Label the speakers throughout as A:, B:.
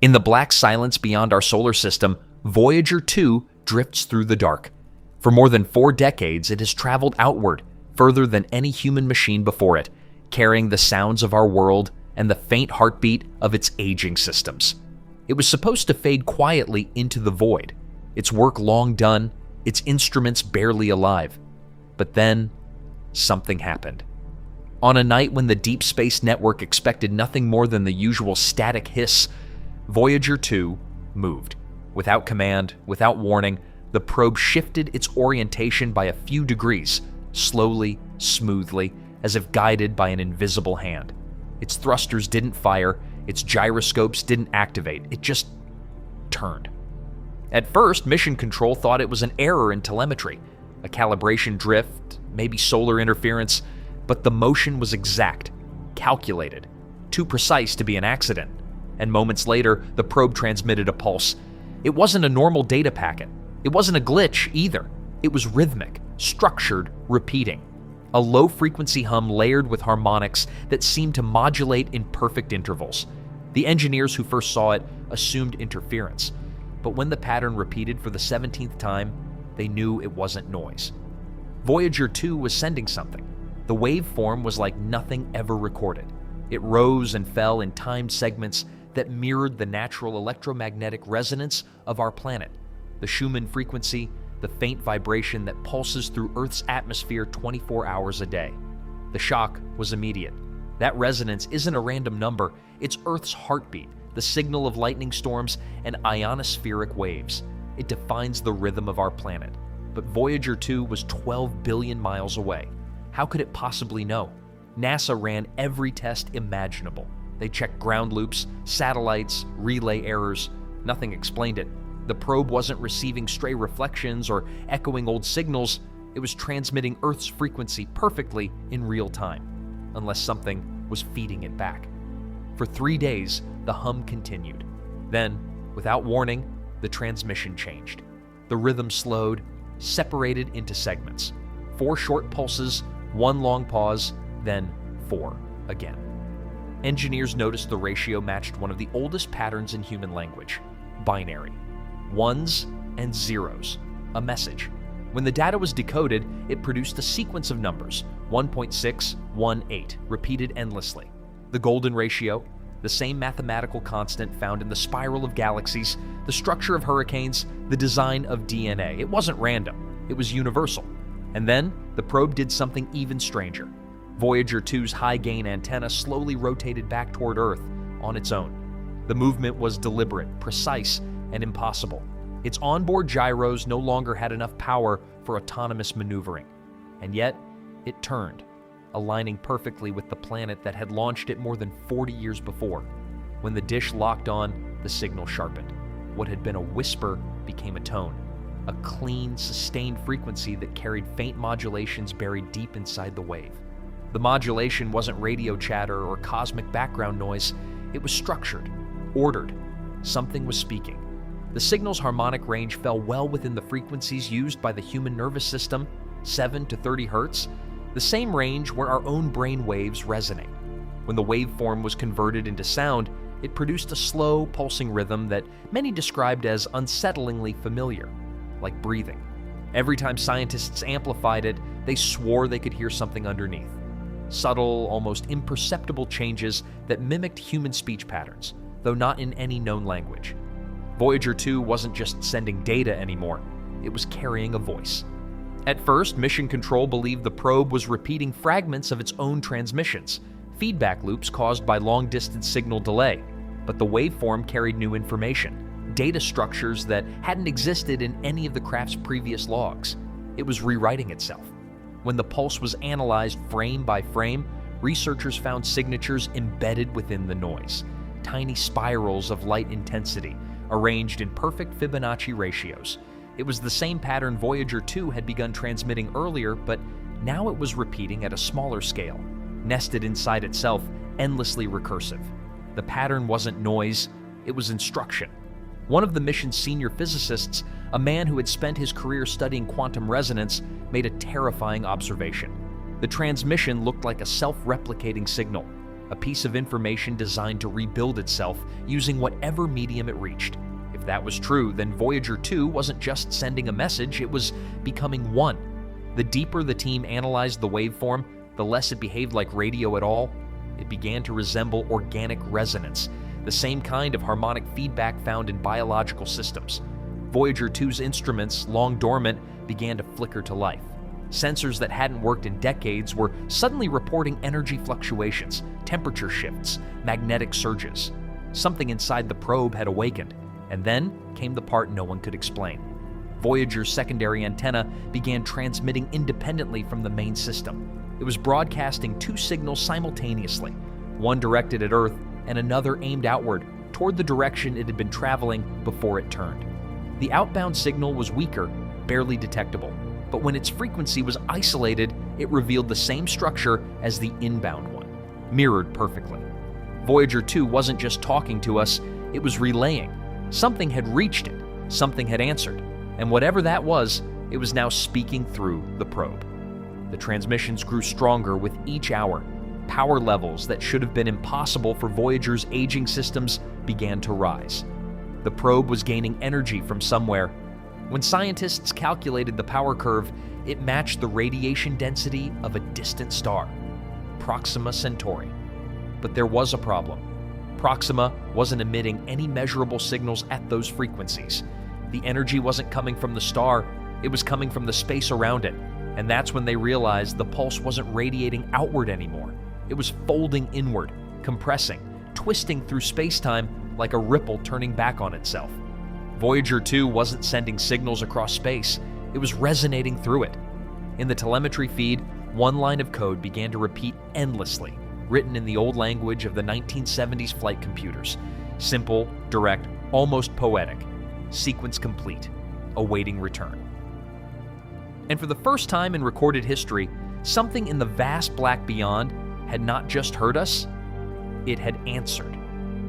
A: In the black silence beyond our solar system, Voyager 2 drifts through the dark. For more than 4 decades, it has traveled outward, further than any human machine before it, carrying the sounds of our world and the faint heartbeat of its aging systems. It was supposed to fade quietly into the void, its work long done, its instruments barely alive. But then, something happened. On a night when the Deep Space Network expected nothing more than the usual static hiss, Voyager 2 moved. Without command, without warning, the probe shifted its orientation by a few degrees, slowly, smoothly, as if guided by an invisible hand. Its thrusters didn't fire, its gyroscopes didn't activate, it just turned. At first, Mission Control thought it was an error in telemetry, a calibration drift, maybe solar interference, but the motion was exact, calculated, too precise to be an accident. And moments later, the probe transmitted a pulse. It wasn't a normal data packet. It wasn't a glitch either. It was rhythmic, structured, repeating. A low-frequency hum layered with harmonics that seemed to modulate in perfect intervals. The engineers who first saw it assumed interference. But when the pattern repeated for the 17th time, they knew it wasn't noise. Voyager 2 was sending something. The waveform was like nothing ever recorded. It rose and fell in timed segments that mirrored the natural electromagnetic resonance of our planet. The Schumann frequency, the faint vibration that pulses through Earth's atmosphere 24 hours a day. The shock was immediate. That resonance isn't a random number, it's Earth's heartbeat, the signal of lightning storms and ionospheric waves. It defines the rhythm of our planet. But Voyager 2 was 12 billion miles away. How could it possibly know? NASA ran every test imaginable. They checked ground loops, satellites, relay errors. Nothing explained it. The probe wasn't receiving stray reflections or echoing old signals. It was transmitting Earth's frequency perfectly in real time, unless something was feeding it back. For 3 days, the hum continued. Then, without warning, the transmission changed. The rhythm slowed, separated into segments. 4 short pulses, 1 long pause, then 4 again. Engineers noticed the ratio matched one of the oldest patterns in human language: binary. 1s and 0s, a message. When the data was decoded, it produced a sequence of numbers, 1.618, repeated endlessly. The golden ratio, the same mathematical constant found in the spiral of galaxies, the structure of hurricanes, the design of DNA. It wasn't random, it was universal. And then, the probe did something even stranger. Voyager 2's high-gain antenna slowly rotated back toward Earth on its own. The movement was deliberate, precise, and impossible. Its onboard gyros no longer had enough power for autonomous maneuvering. And yet, it turned, aligning perfectly with the planet that had launched it more than 40 years before. When the dish locked on, the signal sharpened. What had been a whisper became a tone, a clean, sustained frequency that carried faint modulations buried deep inside the wave. The modulation wasn't radio chatter or cosmic background noise. It was structured, ordered. Something was speaking. The signal's harmonic range fell well within the frequencies used by the human nervous system, 7 to 30 hertz, the same range where our own brain waves resonate. When the waveform was converted into sound, it produced a slow, pulsing rhythm that many described as unsettlingly familiar, like breathing. Every time scientists amplified it, they swore they could hear something underneath. Subtle, almost imperceptible changes that mimicked human speech patterns, though not in any known language. Voyager 2 wasn't just sending data anymore, it was carrying a voice. At first, Mission Control believed the probe was repeating fragments of its own transmissions, feedback loops caused by long-distance signal delay. But the waveform carried new information, data structures that hadn't existed in any of the craft's previous logs. It was rewriting itself. When the pulse was analyzed frame by frame, researchers found signatures embedded within the noise, tiny spirals of light intensity, arranged in perfect Fibonacci ratios. It was the same pattern Voyager 2 had begun transmitting earlier, but now it was repeating at a smaller scale, nested inside itself, endlessly recursive. The pattern wasn't noise, it was instruction. One of the mission's senior physicists, a man who had spent his career studying quantum resonance, made a terrifying observation. The transmission looked like a self-replicating signal, a piece of information designed to rebuild itself using whatever medium it reached. If that was true, then Voyager 2 wasn't just sending a message, it was becoming one. The deeper the team analyzed the waveform, the less it behaved like radio at all. It began to resemble organic resonance, the same kind of harmonic feedback found in biological systems. Voyager 2's instruments, long dormant, began to flicker to life. Sensors that hadn't worked in decades were suddenly reporting energy fluctuations, temperature shifts, magnetic surges. Something inside the probe had awakened, and then came the part no one could explain. Voyager's secondary antenna began transmitting independently from the main system. It was broadcasting two signals simultaneously, one directed at Earth and another aimed outward, toward the direction it had been traveling before it turned. The outbound signal was weaker, barely detectable, but when its frequency was isolated, it revealed the same structure as the inbound one, mirrored perfectly. Voyager 2 wasn't just talking to us, it was relaying. Something had reached it, something had answered, and whatever that was, it was now speaking through the probe. The transmissions grew stronger with each hour. Power levels that should have been impossible for Voyager's aging systems began to rise. The probe was gaining energy from somewhere. When scientists calculated the power curve, it matched the radiation density of a distant star, Proxima Centauri. But there was a problem. Proxima wasn't emitting any measurable signals at those frequencies. The energy wasn't coming from the star, it was coming from the space around it. And that's when they realized the pulse wasn't radiating outward anymore. It was folding inward, compressing, twisting through space-time like a ripple turning back on itself. Voyager 2 wasn't sending signals across space, it was resonating through it. In the telemetry feed, one line of code began to repeat endlessly, written in the old language of the 1970s flight computers. Simple, direct, almost poetic. Sequence complete. Awaiting return. And for the first time in recorded history, something in the vast black beyond had not just heard us, it had answered.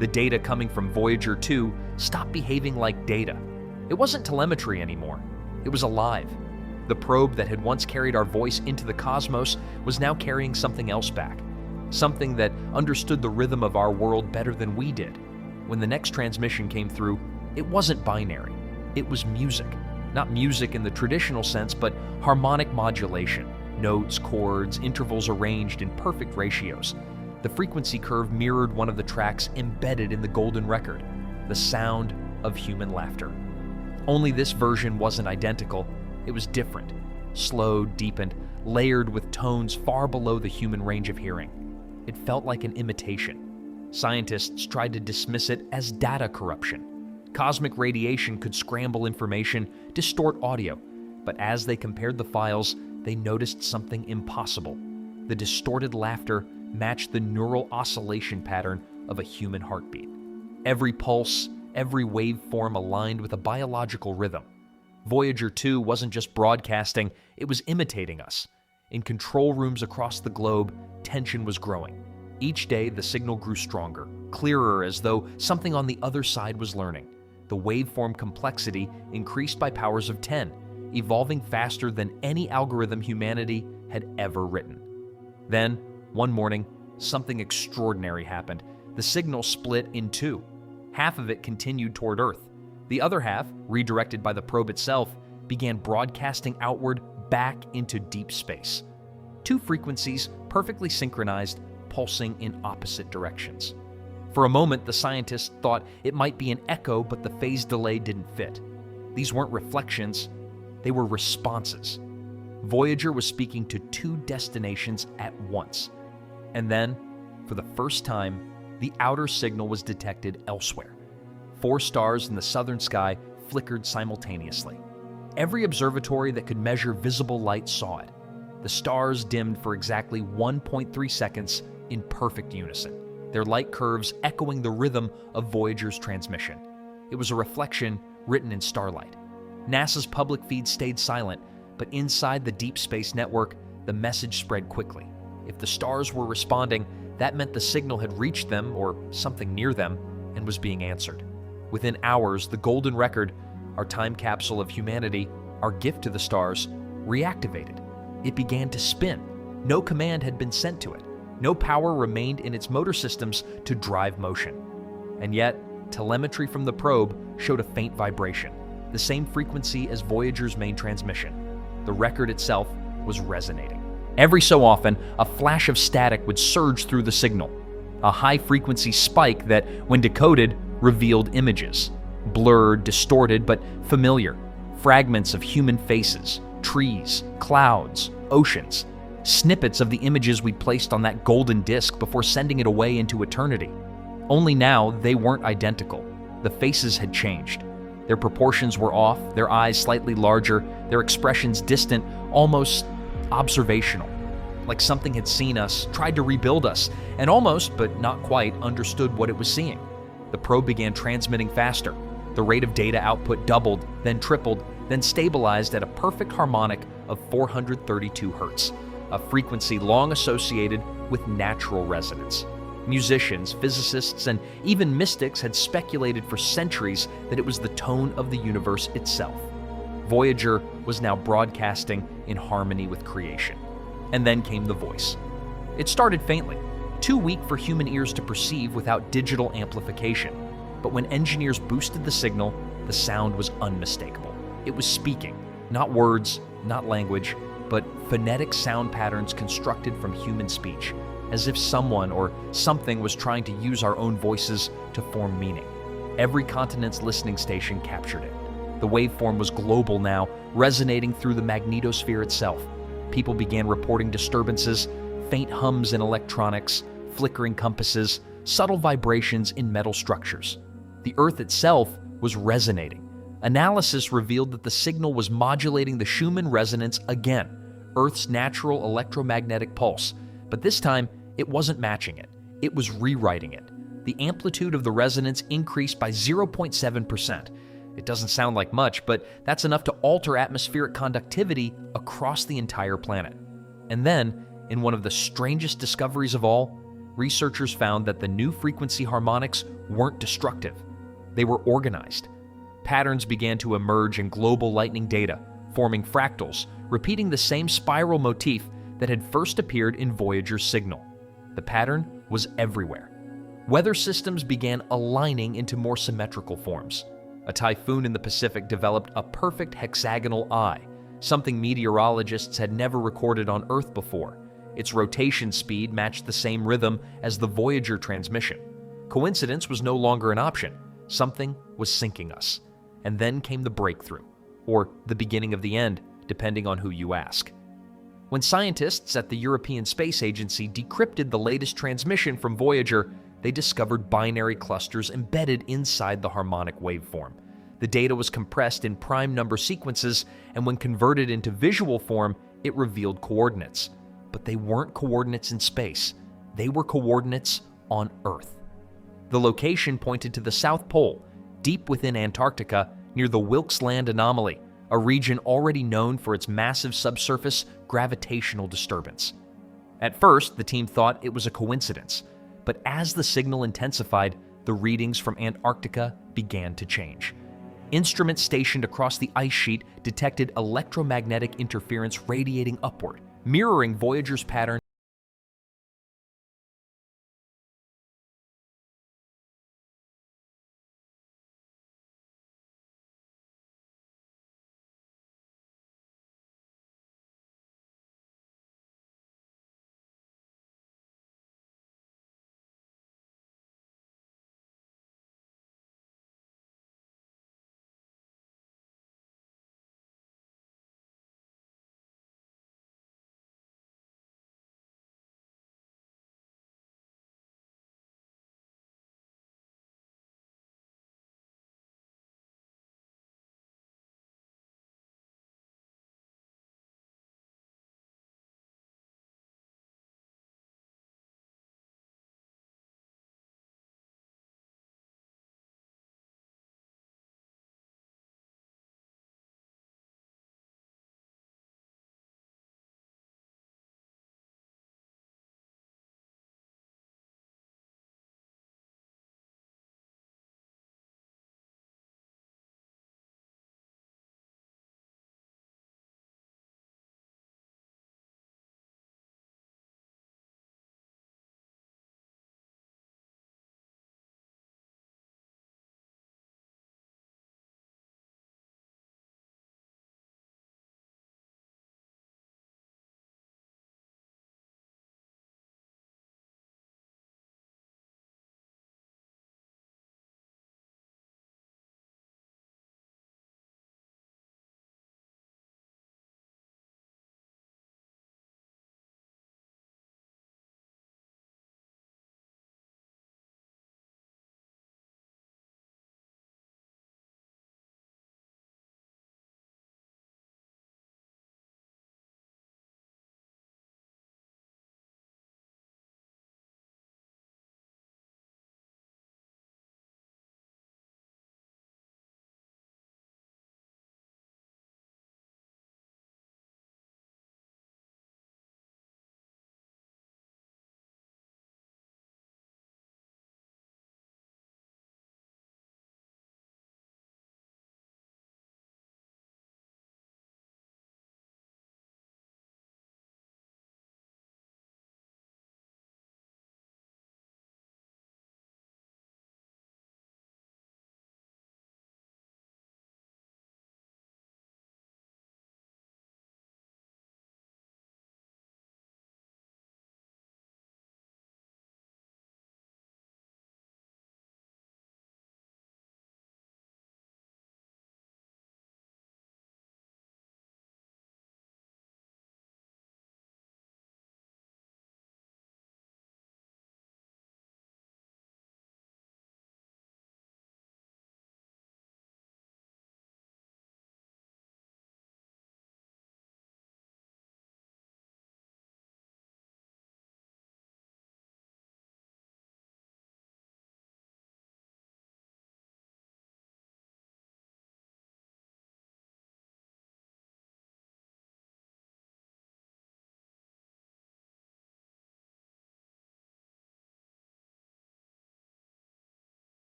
A: The data coming from Voyager 2 stopped behaving like data. It wasn't telemetry anymore. It was alive. The probe that had once carried our voice into the cosmos was now carrying something else back. Something that understood the rhythm of our world better than we did. When the next transmission came through, it wasn't binary. It was music. Not music in the traditional sense, but harmonic modulation. Notes, chords, intervals arranged in perfect ratios. The frequency curve mirrored one of the tracks embedded in the golden record, the sound of human laughter. Only this version wasn't identical, it was different, slowed, deepened, layered with tones far below the human range of hearing. It felt like an imitation. Scientists tried to dismiss it as data corruption. Cosmic radiation could scramble information, distort audio, but as they compared the files, they noticed something impossible. The distorted laughter matched the neural oscillation pattern of a human heartbeat. Every pulse, every waveform aligned with a biological rhythm. Voyager 2 wasn't just broadcasting, it was imitating us. In control rooms across the globe, tension was growing. Each day, the signal grew stronger, clearer as though something on the other side was learning. The waveform complexity increased by powers of 10, evolving faster than any algorithm humanity had ever written. Then, one morning, something extraordinary happened. The signal split in two. Half of it continued toward Earth. The other half, redirected by the probe itself, began broadcasting outward back into deep space. Two frequencies, perfectly synchronized, pulsing in opposite directions. For a moment, the scientists thought it might be an echo, but the phase delay didn't fit. These weren't reflections, they were responses. Voyager was speaking to two destinations at once. And then, for the first time, the outer signal was detected elsewhere. 4 stars in the southern sky flickered simultaneously. Every observatory that could measure visible light saw it. The stars dimmed for exactly 1.3 seconds in perfect unison, their light curves echoing the rhythm of Voyager's transmission. It was a reflection written in starlight. NASA's public feed stayed silent, but inside the Deep Space Network, the message spread quickly. If the stars were responding, that meant the signal had reached them, or something near them, and was being answered. Within hours, the golden record, our time capsule of humanity, our gift to the stars, reactivated. It began to spin. No command had been sent to it. No power remained in its motor systems to drive motion. And yet, telemetry from the probe showed a faint vibration, the same frequency as Voyager's main transmission. The record itself was resonating. Every so often, a flash of static would surge through the signal, a high-frequency spike that, when decoded, revealed images. Blurred, distorted, but familiar. Fragments of human faces, trees, clouds, oceans. Snippets of the images we'd placed on that golden disk before sending it away into eternity. Only now, they weren't identical. The faces had changed. Their proportions were off, their eyes slightly larger, their expressions distant, almost observational. Like something had seen us, tried to rebuild us, and almost, but not quite, understood what it was seeing. The probe began transmitting faster. The rate of data output doubled, then tripled, then stabilized at a perfect harmonic of 432 Hz, a frequency long associated with natural resonance. Musicians, physicists, and even mystics had speculated for centuries that it was the tone of the universe itself. Voyager was now broadcasting in harmony with creation. And then came the voice. It started faintly, too weak for human ears to perceive without digital amplification. But when engineers boosted the signal, the sound was unmistakable. It was speaking, not words, not language, but phonetic sound patterns constructed from human speech, as if someone or something was trying to use our own voices to form meaning. Every continent's listening station captured it. The waveform was global now, resonating through the magnetosphere itself. People began reporting disturbances, faint hums in electronics, flickering compasses, subtle vibrations in metal structures. The Earth itself was resonating. Analysis revealed that the signal was modulating the Schumann resonance again, Earth's natural electromagnetic pulse. But this time, it wasn't matching it. It was rewriting it. The amplitude of the resonance increased by 0.7%. It doesn't sound like much, but that's enough to alter atmospheric conductivity across the entire planet. And then, in one of the strangest discoveries of all, researchers found that the new frequency harmonics weren't destructive. They were organized. Patterns began to emerge in global lightning data, forming fractals, repeating the same spiral motif that had first appeared in Voyager's signal. The pattern was everywhere. Weather systems began aligning into more symmetrical forms. A typhoon in the Pacific developed a perfect hexagonal eye, something meteorologists had never recorded on Earth before. Its rotation speed matched the same rhythm as the Voyager transmission. Coincidence was no longer an option. Something was syncing us. And then came the breakthrough, or the beginning of the end, depending on who you ask. When scientists at the European Space Agency decrypted the latest transmission from Voyager, they discovered binary clusters embedded inside the harmonic waveform. The data was compressed in prime number sequences, and when converted into visual form, it revealed coordinates. But they weren't coordinates in space. They were coordinates on Earth. The location pointed to the South Pole, deep within Antarctica, near the Wilkes land anomaly, a region already known for its massive subsurface gravitational disturbance. At first, the team thought it was a coincidence, but as the signal intensified, the readings from Antarctica began to change. Instruments stationed across the ice sheet detected electromagnetic interference radiating upward, mirroring Voyager's pattern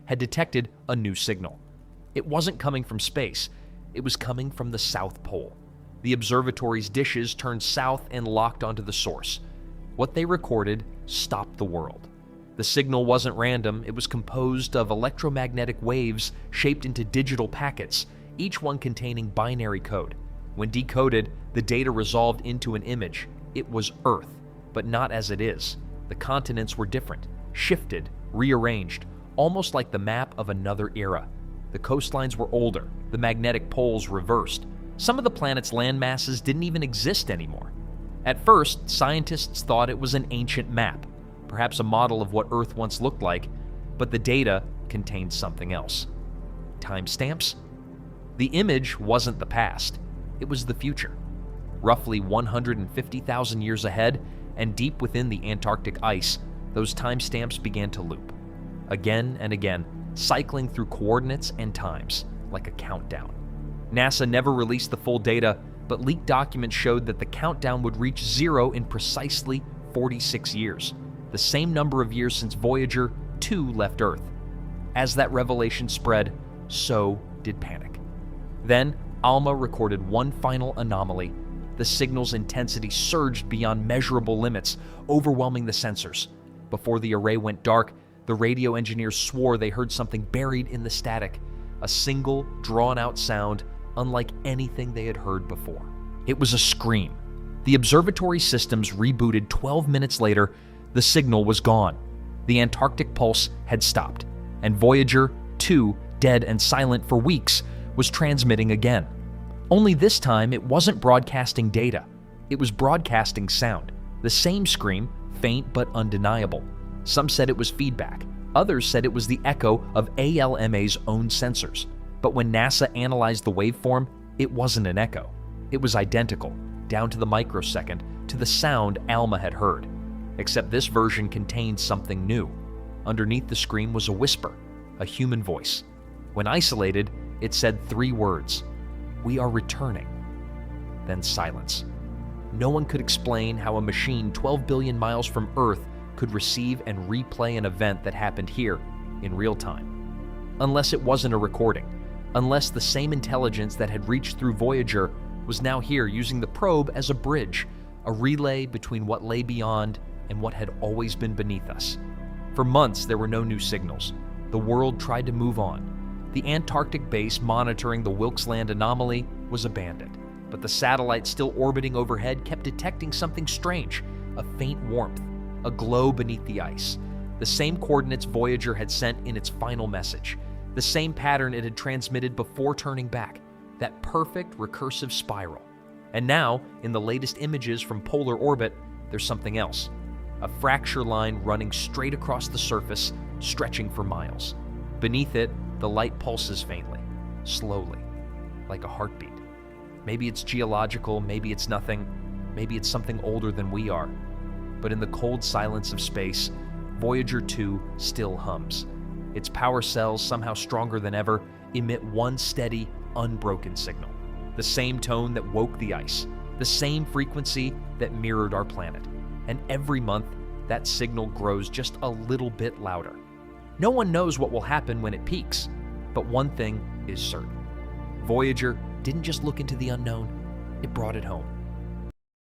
A: had detected a new signal. It wasn't coming from space, it was coming from the South Pole. The observatory's dishes turned south and locked onto the source. What they recorded stopped the world. The signal wasn't random, it was composed of electromagnetic waves shaped into digital packets, each one containing binary code. When decoded, the data resolved into an image. It was Earth, but not as it is. The continents were different, shifted, rearranged, almost like the map of another era. The coastlines were older, the magnetic poles reversed. Some of the planet's land masses didn't even exist anymore. At first, scientists thought it was an ancient map, perhaps a model of what Earth once looked like, but the data contained something else. Timestamps? The image wasn't the past, it was the future. Roughly 150,000 years ahead, and deep within the Antarctic ice, those timestamps began to loop. Again and again, cycling through coordinates and times, like a countdown. NASA never released the full data, but leaked documents showed that the countdown would reach zero in precisely 46 years, the same number of years since Voyager 2 left Earth. As that revelation spread, so did panic. Then, ALMA recorded one final anomaly. The signal's intensity surged beyond measurable limits, overwhelming the sensors. Before the array went dark, the radio engineers swore they heard something buried in the static, a single, drawn-out sound unlike anything they had heard before. It was a scream. The observatory systems rebooted 12 minutes later. The signal was gone. The Antarctic pulse had stopped, and Voyager 2, dead and silent for weeks, was transmitting again. Only this time, it wasn't broadcasting data. It was broadcasting sound. The same scream, faint but undeniable. Some said it was feedback. Others said it was the echo of ALMA's own sensors. But when NASA analyzed the waveform, it wasn't an echo. It was identical, down to the microsecond, to the sound ALMA had heard. Except this version contained something new. Underneath the scream was a whisper, a human voice. When isolated, it said 3 words: "We are returning." Then silence. No one could explain how a machine 12 billion miles from Earth could receive and replay an event that happened here in real time. Unless it wasn't a recording. Unless the same intelligence that had reached through Voyager was now here using the probe as a bridge, a relay between what lay beyond and what had always been beneath us. For months, there were no new signals. The world tried to move on. The Antarctic base monitoring the Wilkes land anomaly was abandoned, but the satellite still orbiting overhead kept detecting something strange, a faint warmth, a glow beneath the ice. The same coordinates Voyager had sent in its final message, the same pattern it had transmitted before turning back, that perfect recursive spiral. And now, in the latest images from polar orbit, there's something else. A fracture line running straight across the surface, stretching for miles. Beneath it, the light pulses faintly, slowly, like a heartbeat. Maybe it's geological, maybe it's nothing, maybe it's something older than we are. But in the cold silence of space, Voyager 2 still hums. Its power cells, somehow stronger than ever, emit one steady, unbroken signal. The same tone that woke the ice, the same frequency that mirrored our planet. And every month, that signal grows just a little bit louder. No one knows what will happen when it peaks, but one thing is certain. Voyager didn't just look into the unknown, it brought it home.